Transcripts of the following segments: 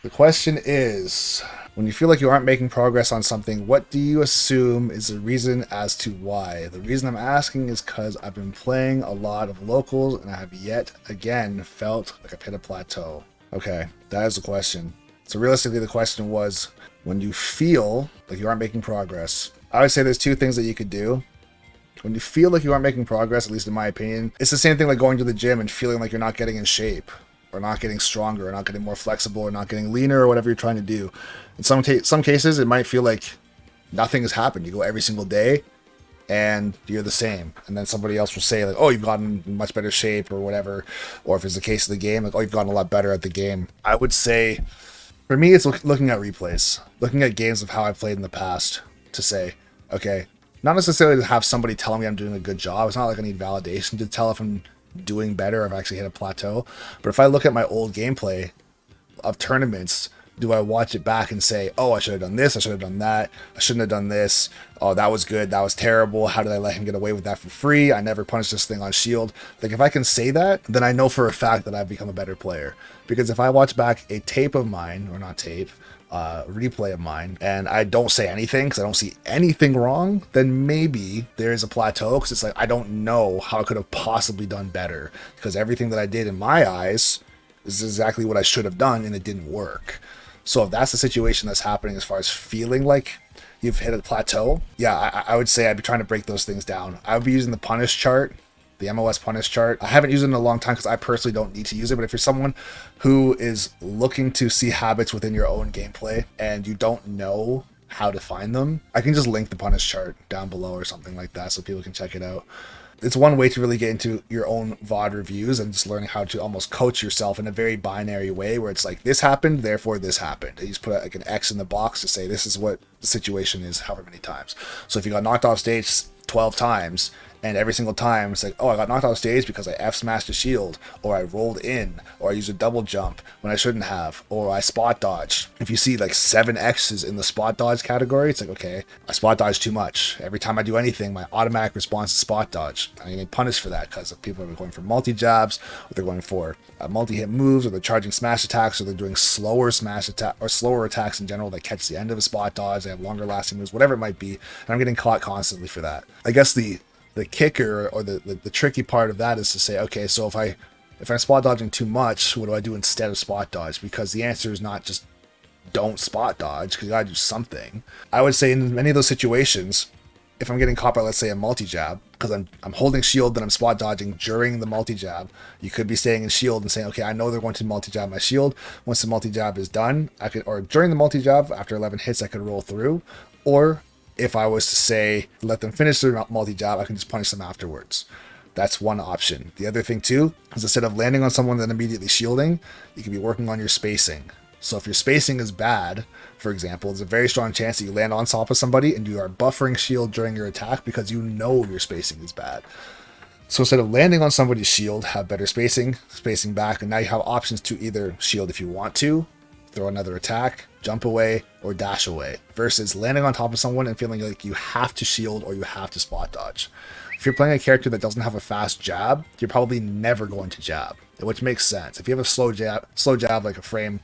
The question is, when you feel like you aren't making progress on something, what do you assume is the reason as to why? The reason I'm asking is because I've been playing a lot of locals and I have yet again felt like I've hit a plateau. Okay, that is the question. So realistically, the question was, when you feel like you aren't making progress, I would say there's two things that you could do. When you feel like you aren't making progress, at least in my opinion, it's the same thing like going to the gym and feeling like you're not getting in shape, or not getting stronger, or not getting more flexible, or not getting leaner, or whatever you're trying to do. In some cases, it might feel like nothing has happened. You go every single day, and you're the same. And then somebody else will say like, "Oh, you've gotten in much better shape," or whatever. Or if it's the case of the game, like, "Oh, you've gotten a lot better at the game." I would say, for me, it's looking at replays, looking at games of how I played in the past to say, okay, not necessarily to have somebody tell me I'm doing a good job. It's not like I need validation to tell if I'm doing better, or if I actually hit a plateau. But if I look at my old gameplay of tournaments, do I watch it back and say, oh, I should have done this, I should have done that, I shouldn't have done this, oh, that was good, that was terrible, how did I let him get away with that for free, I never punished this thing on shield. Like, if I can say that, then I know for a fact that I've become a better player. Because if I watch back a tape of mine, or not tape, replay of mine, and I don't say anything because I don't see anything wrong, then maybe there is a plateau, because it's like I don't know how I could have possibly done better, because everything that I did in my eyes is exactly what I should have done, and it didn't work. So if that's the situation that's happening as far as feeling like you've hit a plateau, yeah, I would say I'd be trying to break those things down. I would be using the punish chart, the MOS punish chart. I haven't used it in a long time because I personally don't need to use it, but if you're someone who is looking to see habits within your own gameplay and you don't know how to find them, I can just link the punish chart down below or something like that so people can check it out. It's one way to really get into your own VOD reviews and just learning how to almost coach yourself in a very binary way, where it's like, this happened, therefore this happened. And you just put like an X in the box to say this is what the situation is however many times. So if you got knocked off stage 12 times, and every single time it's like, oh, I got knocked off stage because I F-smashed a shield, or I rolled in, or I used a double jump when I shouldn't have, or I spot dodged. If you see like 7 X's in the spot dodge category, it's like, okay, I spot dodge too much. Every time I do anything, my automatic response is spot dodge. I'm getting punished for that because people are going for multi-jabs, or they're going for multi-hit moves, or they're charging smash attacks, or they're doing slower smash attack, or slower attacks in general that catch the end of a spot dodge. They have longer lasting moves, whatever it might be. And I'm getting caught constantly for that. I guess the kicker, or the tricky part of that, is to say, okay, so if I'm spot dodging too much, what do I do instead of spot dodge? Because the answer is not just don't spot dodge, because you gotta do something. I would say in many of those situations, if I'm getting caught by, let's say, a multi-jab, because I'm holding shield, then I'm spot dodging during the multi-jab, you could be staying in shield and saying, okay, I know they're going to multi-jab my shield. Once the multi-jab is done, or during the multi-jab, after 11 hits, I could roll through. Or if I was to say, let them finish their multi-jab, I can just punish them afterwards. That's one option. The other thing too is, instead of landing on someone and then immediately shielding, you can be working on your spacing. So if your spacing is bad, for example, there's a very strong chance that you land on top of somebody and you are buffering shield during your attack because you know your spacing is bad. So instead of landing on somebody's shield, have better spacing back, and now you have options to either shield if you want to, throw another attack, jump away, or dash away, versus landing on top of someone and feeling like you have to shield or you have to spot dodge. If you're playing a character that doesn't have a fast jab, you're probably never going to jab, which makes sense. If you have a slow jab like a frame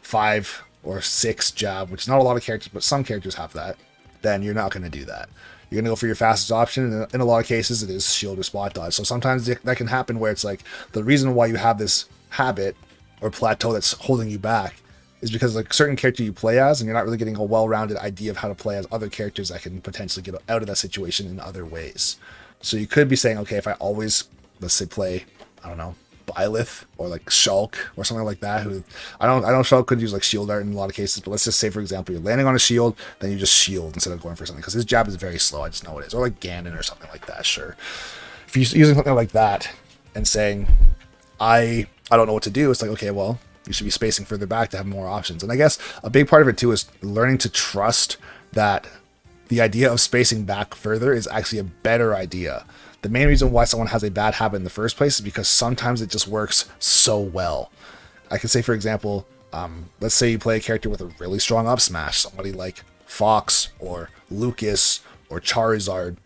5 or 6 jab, which is not a lot of characters, but some characters have that, then you're not going to do that. You're going to go for your fastest option, and in a lot of cases, it is shield or spot dodge. So sometimes that can happen where it's like, the reason why you have this habit or plateau that's holding you back is because like certain character you play as, and you're not really getting a well-rounded idea of how to play as other characters that can potentially get out of that situation in other ways. So you could be saying, okay, if I always, let's say, play, I don't know, Byleth or like Shulk or something like that, who I know Shulk could use like shield art in a lot of cases, but let's just say, for example, you're landing on a shield, then you just shield instead of going for something, because his jab is very slow. I just know it is. Or like Ganon or something like that. Sure, if you're using something like that and saying, I don't know what to do, it's like, okay, well, you should be spacing further back to have more options. And I guess a big part of it too is learning to trust that the idea of spacing back further is actually a better idea. The main reason why someone has a bad habit in the first place is because sometimes it just works so well. I can say, for example, let's say you play a character with a really strong up smash, somebody like Fox or Lucas or Charizard,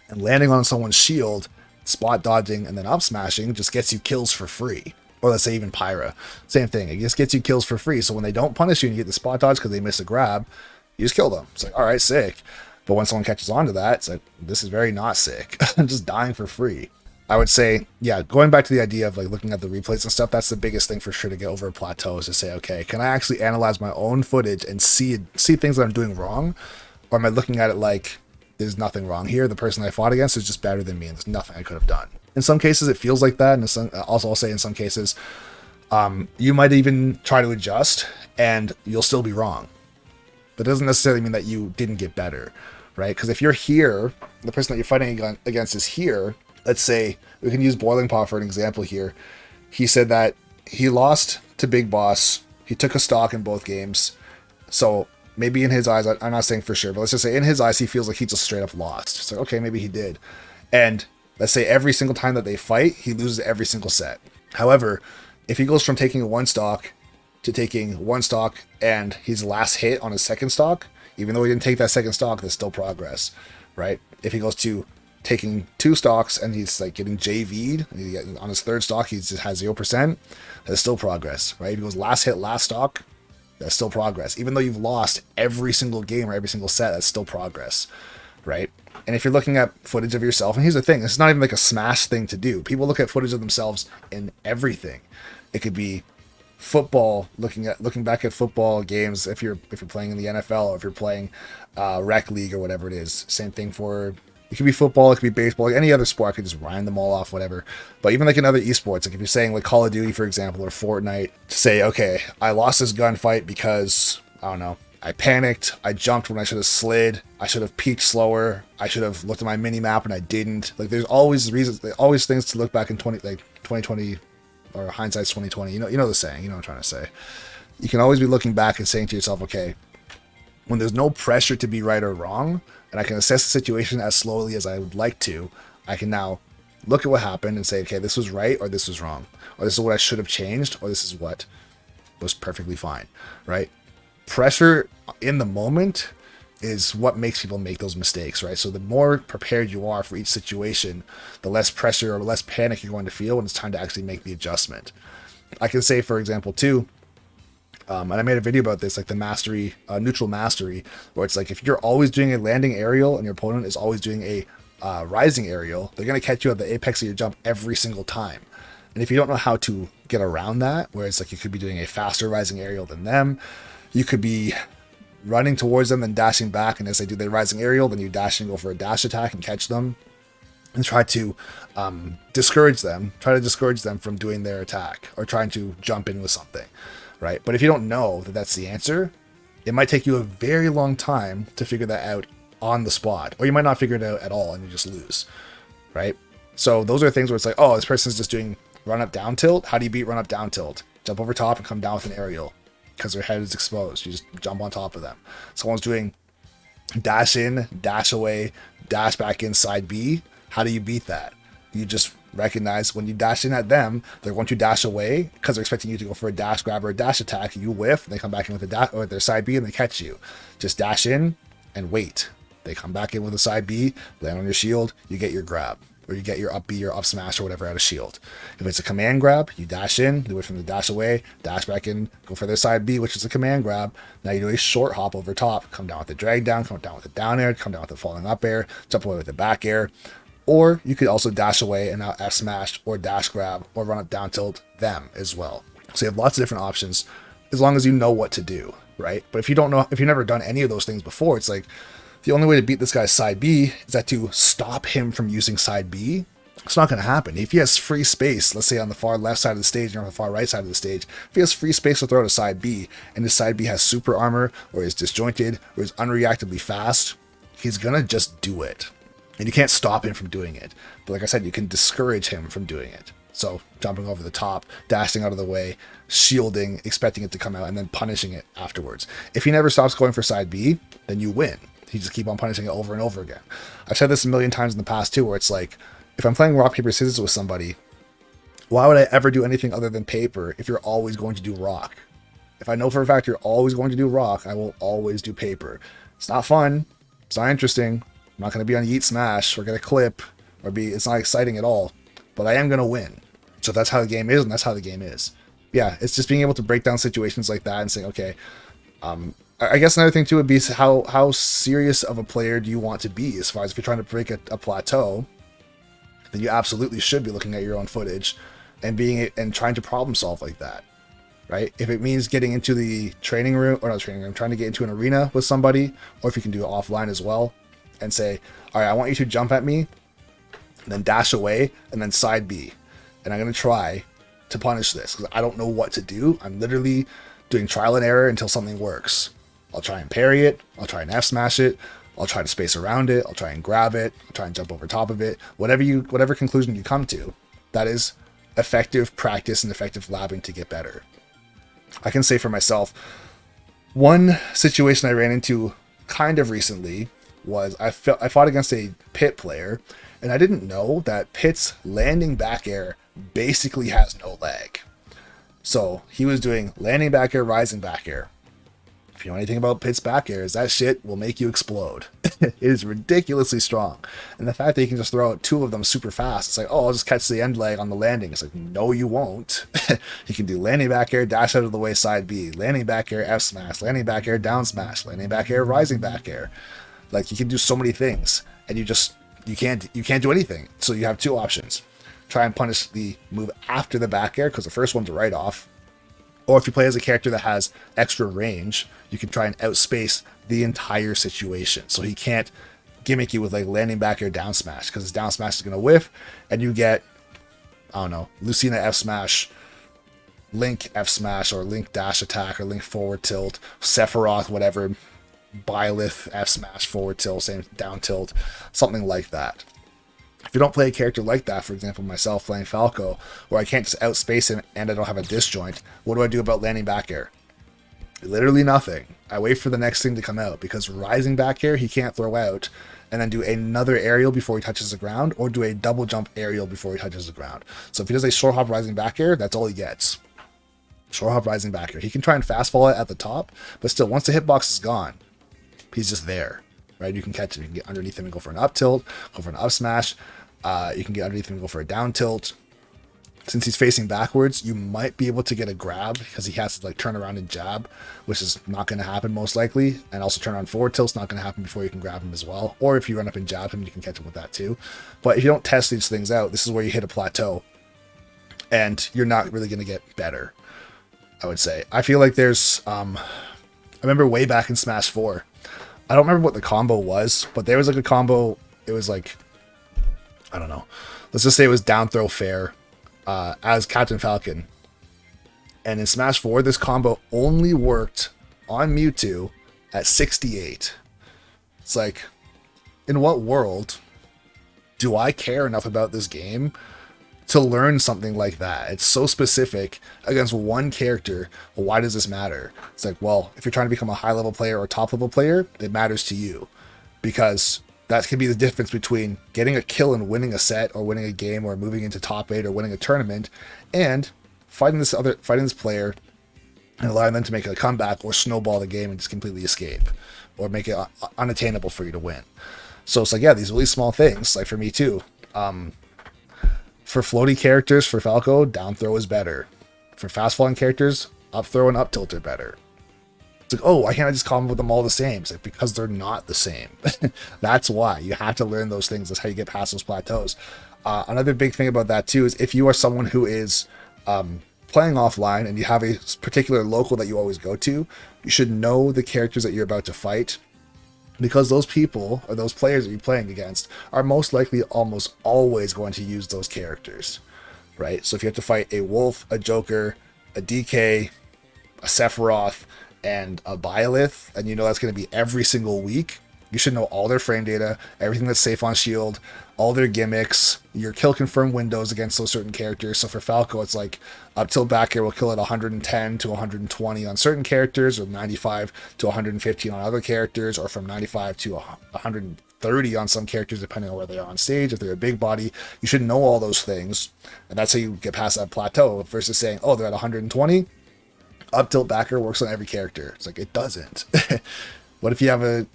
and landing on someone's shield, spot dodging, and then up smashing just gets you kills for free. Or let's say even Pyra. Same thing. It just gets you kills for free. So when they don't punish you and you get the spot dodge because they miss a grab, you just kill them. It's like, all right, sick. But when someone catches on to that, it's like, this is very not sick. I'm just dying for free. I would say, yeah, going back to the idea of like looking at the replays and stuff, that's the biggest thing for sure to get over Plateaus, to say, okay, can I actually analyze my own footage and see things that I'm doing wrong? Or am I looking at it like there's nothing wrong here? The person I fought against is just better than me and there's nothing I could have done. In some cases, it feels like that. And also I'll say in some cases, you might even try to adjust and you'll still be wrong. But it doesn't necessarily mean that you didn't get better, right? Because if you're here, the person that you're fighting against is here. Let's say we can use Boiling Paw for an example here. He said that he lost to Big Boss. He took a stock in both games. So maybe in his eyes, I'm not saying for sure, but let's just say in his eyes, he feels like he just straight up lost. So okay, maybe he did. And let's say every single time that they fight, he loses every single set. However, if he goes from taking one stock to taking one stock and his last hit on his second stock, even though he didn't take that second stock, there's still progress, right? If he goes to taking two stocks and he's like getting JV'd on his third stock, he just has 0%, that's still progress, right? If he goes last hit, last stock, that's still progress. Even though you've lost every single game or every single set, that's still progress, right? And if you're looking at footage of yourself, and here's the thing, it's not even like a Smash thing to do. People look at footage of themselves in everything. It could be football, looking back at football games if you're playing in the NFL or if you're playing rec league or whatever it is. Same thing for, it could be football, it could be baseball, like any other sport. I could just rhyme them all off, whatever. But even like in other esports, like if you're saying like Call of Duty, for example, or Fortnite, to say, okay, I lost this gunfight because, I don't know, I panicked, I jumped when I should have slid, I should have peeked slower, I should have looked at my mini map and I didn't. Like there's always reasons, always things to look back in 2020 or hindsight's 2020. You know the saying, you know what I'm trying to say. You can always be looking back and saying to yourself, okay, when there's no pressure to be right or wrong, and I can assess the situation as slowly as I would like to, I can now look at what happened and say, okay, this was right or this was wrong, or this is what I should have changed, or this is what was perfectly fine, right? Pressure in the moment is what makes people make those mistakes, right? So the more prepared you are for each situation, the less pressure or less panic you're going to feel when it's time to actually make the adjustment. I can say, for example, too, and I made a video about this, like the mastery, neutral mastery, where it's like if you're always doing a landing aerial and your opponent is always doing a rising aerial, they're going to catch you at the apex of your jump every single time. And if you don't know how to get around that, where it's like you could be doing a faster rising aerial than them, you could be running towards them and dashing back, and as they do their rising aerial, then you dash and go for a dash attack and catch them and try to discourage them from doing their attack or trying to jump in with something, right? But if you don't know that that's the answer, it might take you a very long time to figure that out on the spot, or you might not figure it out at all and you just lose, right? So those are things where it's like, oh, this person's just doing run up down tilt. How do you beat run up down tilt? Jump over top and come down with an aerial because their head is exposed. You just jump on top of them. Someone's doing dash in, dash away, dash back in, side B. How do you beat that? You just recognize when you dash in at them, they're going to dash away because they're expecting you to go for a dash grab or a dash attack. You whiff, and they come back in with a dash or their side B and they catch you. Just dash in and wait. They come back in with a side B, land on your shield, you get your grab. Or you get your up B or up smash or whatever out of shield. If it's a command grab, you dash in, do it from the dash away, dash back in, go for their side B, which is a command grab. Now you do a short hop over top, come down with the drag down, come down with the down air, come down with the falling up air, jump away with the back air. Or you could also dash away and now F smash or dash grab or run up down tilt them as well. So you have lots of different options as long as you know what to do, right? But if you don't know, if you've never done any of those things before, it's like, the only way to beat this guy's side B is that to stop him from using side B. It's not going to happen. If he has free space, let's say on the far left side of the stage or on the far right side of the stage, if he has free space to throw to side B and his side B has super armor or is disjointed or is unreactably fast, he's going to just do it. And you can't stop him from doing it. But like I said, you can discourage him from doing it. So jumping over the top, dashing out of the way, shielding, expecting it to come out, and then punishing it afterwards. If he never stops going for side B, then you win. You just keep on punishing it over and over again. I've said this a million times in the past too, where it's like, if I'm playing rock, paper, scissors with somebody, why would I ever do anything other than paper if you're always going to do rock? If I know for a fact you're always going to do rock, I will always do paper. It's not fun. It's not interesting. I'm not going to be on Yeet Smash or get a clip or it's not exciting at all, but I am going to win. So if that's how the game is, and that's how the game is. Yeah, it's just being able to break down situations like that and saying, okay, I guess another thing too would be how serious of a player do you want to be? As far as if you're trying to break a plateau, then you absolutely should be looking at your own footage and trying to problem solve like that, right? If it means getting into the training room, or not training room, trying to get into an arena with somebody, or if you can do it offline as well, and say, all right, I want you to jump at me, and then dash away, and then side B, and I'm gonna try to punish this because I don't know what to do. I'm literally doing trial and error until something works. I'll try and parry it. I'll try and F smash it. I'll try to space around it. I'll try and grab it. I'll try and jump over top of it. Whatever conclusion you come to, that is effective practice and effective labbing to get better. I can say for myself, one situation I ran into kind of recently was I fought against a Pit player, and I didn't know that Pit's landing back air basically has no lag. So he was doing landing back air, rising back air. If you know anything about Pit's back airs, that shit will make you explode. It is ridiculously strong. And the fact that you can just throw out two of them super fast, it's like, oh, I'll just catch the end leg on the landing. It's like, no, you won't. You can do landing back air, dash out of the way, side B, landing back air, F smash, landing back air, down smash, landing back air, rising back air. Like, you can do so many things, and you can't do anything. So you have two options. Try and punish the move after the back air, because the first one's a write-off. Or if you play as a character that has extra range, you can try and outspace the entire situation. So he can't gimmick you with like landing back air down smash, because his down smash is going to whiff, and you get, I don't know, Lucina F smash, Link F smash, or Link dash attack, or Link forward tilt, Sephiroth, whatever, Byleth F smash forward tilt, same down tilt, something like that. If you don't play a character like that, for example, myself playing Falco, where I can't just outspace him and I don't have a disjoint, what do I do about landing back air? Literally nothing. I wait for the next thing to come out, because rising back air he can't throw out and then do another aerial before he touches the ground, or do a double jump aerial before he touches the ground. So if he does a short hop rising back air, that's all he gets. Short hop rising back air. He can try and fast fall it at the top, but still, once the hitbox is gone, he's just there. Right, you can catch him. You can get underneath him and go for an up tilt, go for an up smash. You can get underneath him and go for a down tilt. Since he's facing backwards, you might be able to get a grab, because he has to like turn around and jab, which is not going to happen most likely. And also turn around forward tilt's not going to happen before you can grab him as well. Or if you run up and jab him, you can catch him with that too. But if you don't test these things out, this is where you hit a plateau, and you're not really going to get better, I would say. I feel like there's, I remember way back in Smash 4, I don't remember what the combo was, but there was like a combo. It was like, I don't know. Let's just say it was down throw fair as Captain Falcon. And in Smash 4, this combo only worked on Mewtwo at 68. It's like, in what world do I care enough about this game to learn something like that? It's so specific against one character. Well, why does this matter? It's like, well, if you're trying to become a high level player or top level player, it matters to you, because that can be the difference between getting a kill and winning a set, or winning a game, or moving into top 8, or winning a tournament, and fighting this player and allowing them to make a comeback, or snowball the game and just completely escape, or make it unattainable for you to win. So it's like, yeah, these really small things, like for me too. For floaty characters, for Falco, down throw is better. For fast falling characters, up throw and up tilt are better. It's like, oh, why can't I just combo them all the same? It's like, because they're not the same. That's why. You have to learn those things. That's how you get past those plateaus. Another big thing about that too is if you are someone who is playing offline and you have a particular local that you always go to, you should know the characters that you're about to fight, because those people, or those players that you're playing against, are most likely almost always going to use those characters, right? So if you have to fight a Wolf, a Joker, a DK, a Sephiroth, and a Byleth, and you know that's going to be every single week, you should know all their frame data, everything that's safe on shield, all their gimmicks, your kill confirm windows against those certain characters. So for Falco, it's like up tilt back air will kill at 110 to 120 on certain characters, or 95 to 115 on other characters, or from 95 to 130 on some characters, depending on where they are on stage. If they're a big body, you should know all those things, and that's how you get past that plateau, versus saying, oh, they're at 120, up tilt back air works on every character. It's like, it doesn't. What if you have a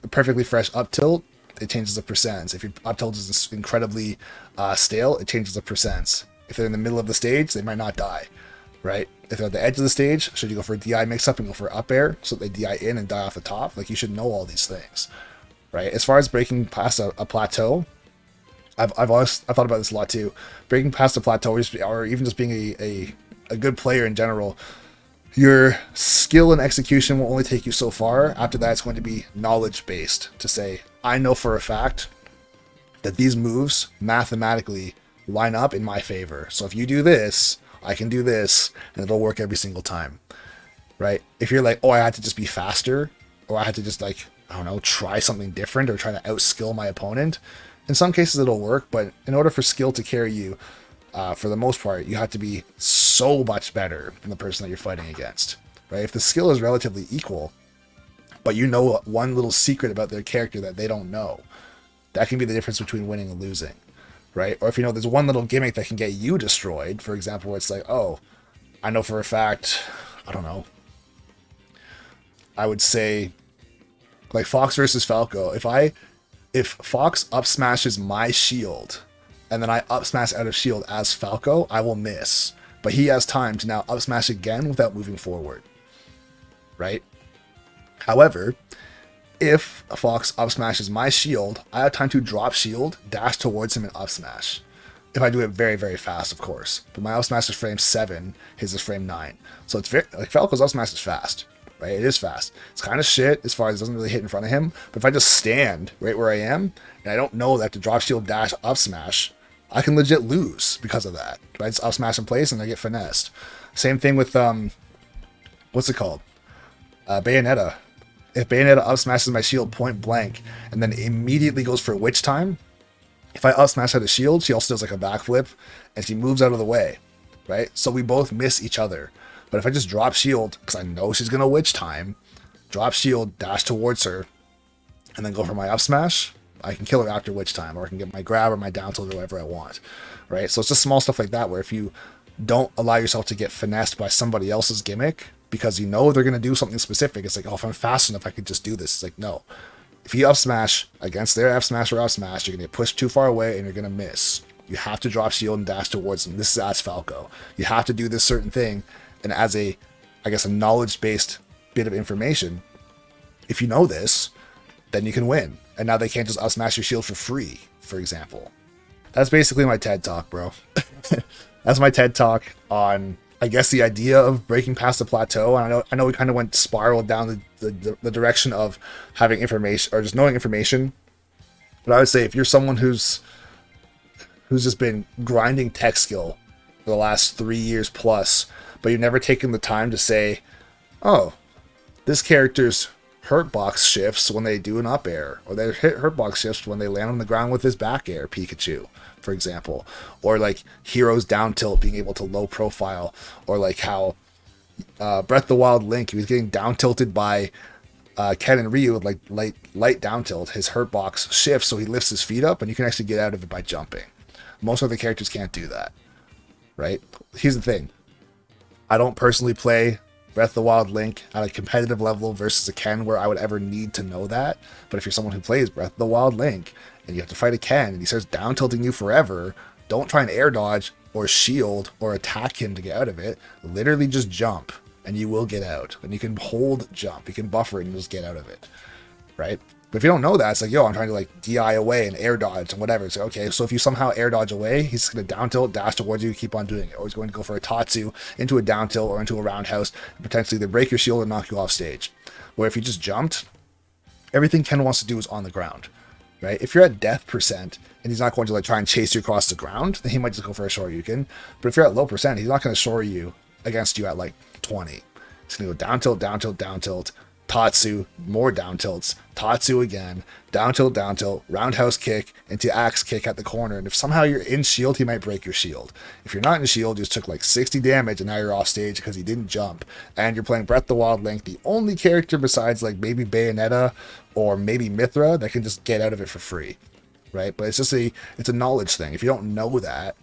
perfectly fresh up tilt? It changes the percents. If your up tilt is incredibly stale, it changes the percents. If they're in the middle of the stage, they might not die, right? If they're at the edge of the stage, should you go for a DI mix-up and go for up air so they DI in and die off the top? Like, you should know all these things, right? As far as breaking past a plateau, I've thought about this a lot too. Breaking past a plateau, or even just being a good player in general, your skill and execution will only take you so far. After that, it's going to be knowledge-based to say, I know for a fact that these moves mathematically line up in my favor. So if you do this, I can do this, and it'll work every single time, right? If you're like, oh, I had to just be faster, or I had to just, like, I don't know, try something different or try to outskill my opponent, in some cases it'll work, but in order for skill to carry you, for the most part, you have to be so much better than the person that you're fighting against, right? If the skill is relatively equal, but you know one little secret about their character that they don't know, that can be the difference between winning and losing, right? Or if you know there's one little gimmick that can get you destroyed, for example, where it's like, oh, I know for a fact, I don't know, I would say, like Fox versus Falco, if Fox up smashes my shield, and then I up smash out of shield as Falco, I will miss. But he has time to now up smash again without moving forward, right? However, if a Fox up smashes my shield, I have time to drop shield, dash towards him, and up smash. If I do it very, very fast, of course. But my up smash is frame 7, his is frame 9. So it's very, like, Falco's up smash is fast, right? It is fast. It's kind of shit as far as it doesn't really hit in front of him. But if I just stand right where I am, and I don't know that I have to drop shield, dash, up smash, I can legit lose because of that. Right? It's up smash in place and I get finessed. Same thing with, what's it called? Bayonetta. If Bayonetta up smashes my shield point blank and then immediately goes for witch time, if I up smash out of shield, she also does like a backflip and she moves out of the way, right? So we both miss each other. But if I just drop shield, because I know she's going to witch time, drop shield, dash towards her, and then go for my up smash, I can kill her after witch time, or I can get my grab or my down tilt or whatever I want, right? So it's just small stuff like that where if you don't allow yourself to get finessed by somebody else's gimmick because you know they're going to do something specific, it's like, oh, if I'm fast enough, I could just do this. It's like, no. If you up smash against their F smash or up smash, you're going to get pushed too far away and you're going to miss. You have to drop shield and dash towards them. This is as Falco. You have to do this certain thing. And as a, I guess, a knowledge-based bit of information, if you know this, then you can win. And now they can't just up smash your shield for free, for example. That's basically my TED Talk, bro. That's my TED Talk on, I guess, the idea of breaking past the plateau. And I know we kind of went spiraled down the direction of having information or just knowing information. But I would say if you're someone who's just been grinding tech skill for the last 3 years plus, but you've never taken the time to say, oh, this character's hurtbox shifts when they do an up air, or their hurtbox shifts when they land on the ground with his back air, Pikachu, for example, or like Hero's down tilt being able to low profile, or like how Breath of the Wild Link, he was getting down tilted by Ken and Ryu with like light down tilt. His hurtbox shifts so he lifts his feet up and you can actually get out of it by jumping. Most other characters can't do that, right? Here's the thing. I don't personally play Breath of the Wild Link at a competitive level versus a Ken where I would ever need to know that. But if you're someone who plays Breath of the Wild Link and you have to fight a Ken and he starts down tilting you forever, don't try and air dodge or shield or attack him to get out of it. Literally just jump and you will get out. And you can hold jump. You can buffer it and just get out of it, right? But if you don't know that, it's like, yo, I'm trying to like DI away and air dodge and whatever. It's like, okay, so if you somehow air dodge away, he's just going to down tilt, dash towards you, keep on doing it. Or he's going to go for a Tatsu into a down tilt or into a roundhouse and potentially either break your shield or knock you off stage. Where if you just jumped, everything Ken wants to do is on the ground, right? If you're at death percent and he's not going to like try and chase you across the ground, then he might just go for a Shoryuken. But if you're at low percent, he's not going to shore you against you at like 20. He's going to go down tilt, down tilt, down tilt, Tatsu, more down tilts, Tatsu again, down tilt, roundhouse kick, into axe kick at the corner. And if somehow you're in shield, he might break your shield. If you're not in shield, you just took like 60 damage and now you're off stage because he didn't jump. And you're playing Breath of the Wild Link, the only character besides like maybe Bayonetta or maybe Mithra that can just get out of it for free, right? But it's just it's a knowledge thing. If you don't know that,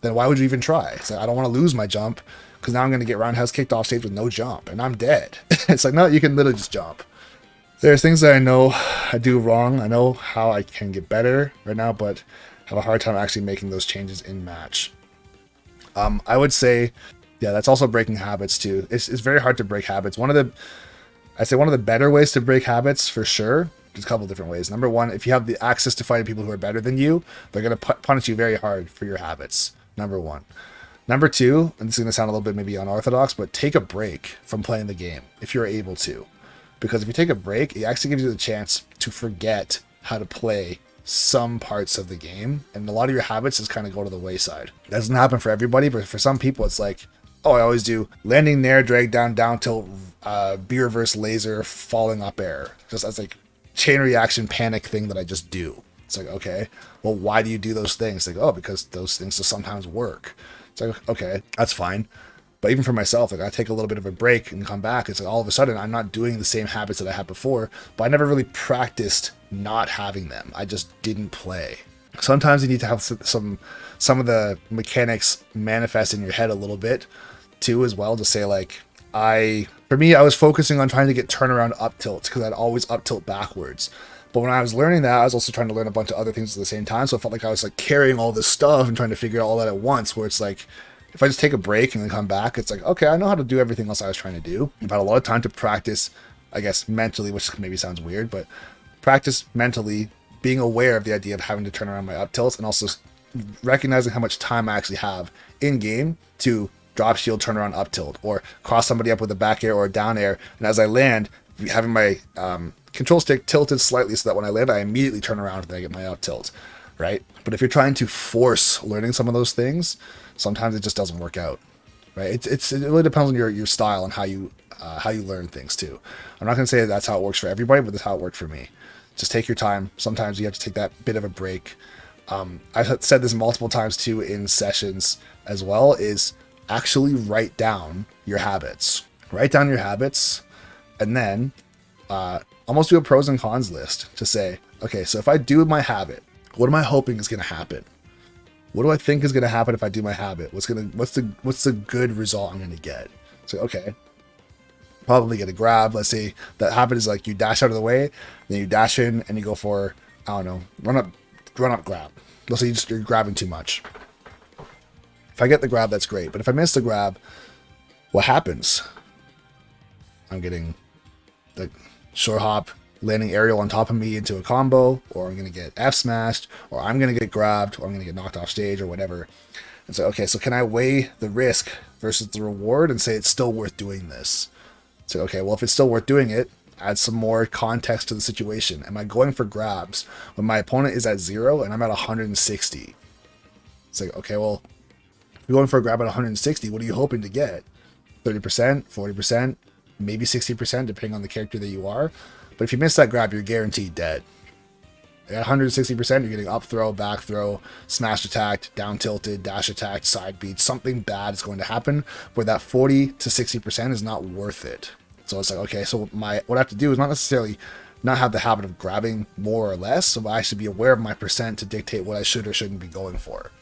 then why would you even try? It's like, I don't want to lose my jump because now I'm going to get roundhouse kicked off stage with no jump and I'm dead. It's like, no, you can literally just jump. There's things that I know I do wrong. I know how I can get better right now, but have a hard time actually making those changes in match. I would say, yeah, that's also breaking habits too. It's very hard to break habits. I'd say one of the better ways to break habits for sure. There's a couple different ways. Number one, if you have the access to fighting people who are better than you, they're going to punish you very hard for your habits. Number one. Number two, and this is going to sound a little bit maybe unorthodox, but take a break from playing the game if you're able to. Because if you take a break, it actually gives you the chance to forget how to play some parts of the game, and a lot of your habits just kind of go to the wayside. That doesn't happen for everybody, but for some people, it's like, oh, I always do landing there, drag down, down tilt, B reverse laser, falling up air. Just as like chain reaction panic thing that I just do. It's like, okay, well, why do you do those things? Like, oh, because those things just sometimes work. It's like, okay, that's fine. But even for myself, like I take a little bit of a break and come back. It's like all of a sudden I'm not doing the same habits that I had before, but I never really practiced not having them. I just didn't play. Sometimes you need to have some of the mechanics manifest in your head a little bit too as well, to say like, for me, I was focusing on trying to get turnaround up tilts because I'd always up tilt backwards. But when I was learning that, I was also trying to learn a bunch of other things at the same time. So it felt like I was like carrying all this stuff and trying to figure out all that at once, where it's like, if I just take a break and then come back, it's like, okay, I know how to do everything else I was trying to do. I've had a lot of time to practice, I guess, mentally, which maybe sounds weird, but practice mentally being aware of the idea of having to turn around my up tilts, and also recognizing how much time I actually have in game to drop shield, turn around, up tilt, or cross somebody up with a back air or a down air. And as I land, having my control stick tilted slightly so that when I land, I immediately turn around and I get my up tilt, right? But if you're trying to force learning some of those things, sometimes it just doesn't work out, right? It really depends on your style and how you learn things too. I'm not going to say that's how it works for everybody, but that's how it worked for me. Just take your time. Sometimes you have to take that bit of a break. I've said this multiple times too in sessions as well, is actually write down your habits. Write down your habits, and then almost do a pros and cons list to say, okay, so if I do my habit, what am I hoping is going to happen? What do I think is going to happen if I do my habit? What's the good result I'm going to get? So, okay, probably get a grab. Let's say that habit is like you dash out of the way, then you dash in and you go for, I don't know, run up grab. Let's say you're grabbing too much. If I get the grab, that's great. But if I miss the grab, what happens? I'm getting the short hop, landing aerial on top of me into a combo, or I'm going to get F smashed, or I'm going to get grabbed, or I'm going to get knocked off stage, or whatever. And so, okay, so can I weigh the risk versus the reward and say it's still worth doing this? So, okay, well, if it's still worth doing it, add some more context to the situation. Am I going for grabs when my opponent is at 0 and I'm at 160? It's like, okay, well, if you're going for a grab at 160, what are you hoping to get? 30%, 40%, maybe 60%, depending on the character that you are. But if you miss that grab, you're guaranteed dead. At 160%, you're getting up throw, back throw, smash attacked, down tilted, dash attacked, side beat. Something bad is going to happen where that 40 to 60% is not worth it. So it's like, okay, so what I have to do is not necessarily not have the habit of grabbing more or less, so I should be aware of my percent to dictate what I should or shouldn't be going for.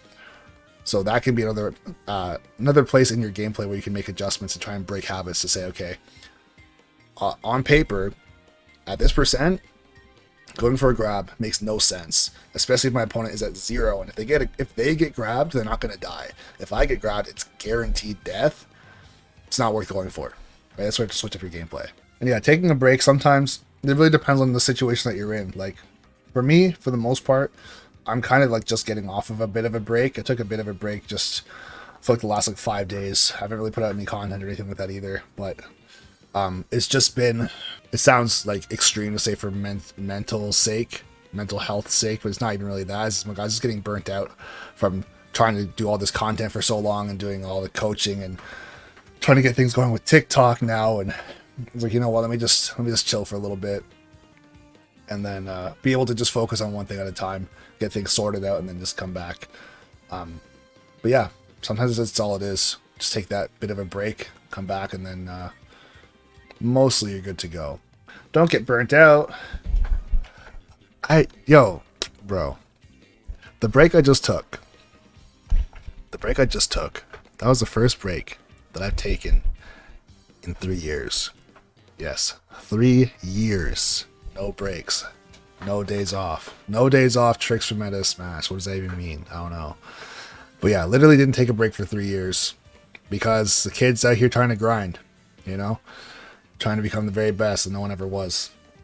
So that can be another place in your gameplay where you can make adjustments to try and break habits to say, okay, on paper, at this percent, going for a grab makes no sense, especially if my opponent is at 0, and if they get grabbed, they're not going to die. If I get grabbed, it's guaranteed death. It's not worth going for. Right? That's why you have to switch up your gameplay. And yeah, taking a break, sometimes it really depends on the situation that you're in. Like for me, for the most part, I'm kind of like just getting off of a bit of a break. I took a bit of a break just for like the last 5 days. I haven't really put out any content or anything with that either, but it's just been, it sounds like extreme to say for mental health sake, but it's not even really that. It's my guys just getting burnt out from trying to do all this content for so long and doing all the coaching and trying to get things going with TikTok now. And it's like, you know what, let me just chill for a little bit and then be able to just focus on one thing at a time, get things sorted out, and then just come back. But yeah, sometimes that's all it is. Just take that bit of a break, come back, and then mostly you're good to go. Don't get burnt out. Bro, the break I just took, that was the first break that I've taken in 3 years. Yes, 3 years. No breaks. No days off. No days off, Trixx for Meta Smash. What does that even mean? I don't know. But yeah, literally didn't take a break for 3 years because the kid's out here trying to grind, trying to become the very best, and no one ever was.